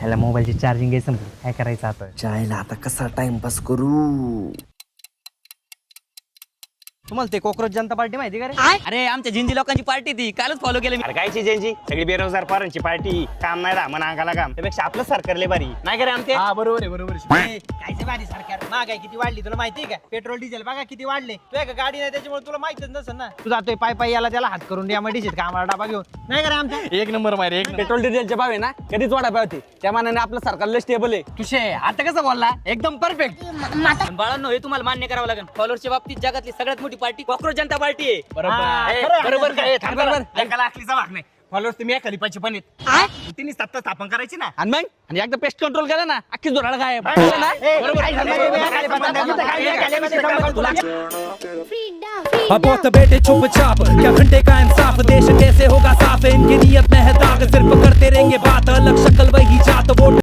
ह्याला मोबाईलची चार्जिंग आहे संपली, काय करायचं आता? चायला आता कसा टाइमपास करू? तुम्हाला ते कॉक्रोच जनता पार्टी माहिती का रे? अरे आमच्या झिंजी लोकांची पार्टी ती कालच फॉलो केलं मी. अरे कायची ज्यांची सगळी बेरोजगार पोरांची पार्टी, काम नाही रामन अंगाला काम, त्यापेक्षा आपलं सरकार लय भारी नाही का रे आमचे? बरोबर आहे. कायचे भारी सरकार, महागाई किती वाढली तुला माहिती का? पेट्रोल डिझेल बघा किती वाढले. तू एक गाडी नाही त्याच्यामुळे तुला माहितच नसेल ना. तू जातोय पाय पाय, याला त्याला हात करून द्या मग डिशेत कामाला डबा घेऊन, नाही का रे आमच्या? एक नंबर मारे एक पेट्रोल डिझेलचे भाव आहे ना कधीच वाढा होते, त्या मानाने आपलं सरकार लय स्टेबल आहे. तुझे आता कसं बोलला, एकदम परफेक्ट. बाळांनो हे तुम्हाला मान्य करावं लागेल, फॉलोअर्सच्या बाबतीत जगातली सगळ्यात मोठी पार्टी कॉक्रोच जनता पार्टी आहे. बरोबर काय एकाला आखलीचा भाग नाही. फॉलोअर्स तुम्ही एखादी पाहिजे पण तिने सत्ता स्थापन करायची ना. आणि मग आणि एकदा पेस्ट कंट्रोल केला ना अख्खी जोराला काय अब बहुत बेटे चुपचाप, क्या घंटे का इंसाफ, देश कैसे होगा साफ, इनकी नीयत में है दाग, सिर्फ करते रहेंगे बात, अलग शक्ल वही जात।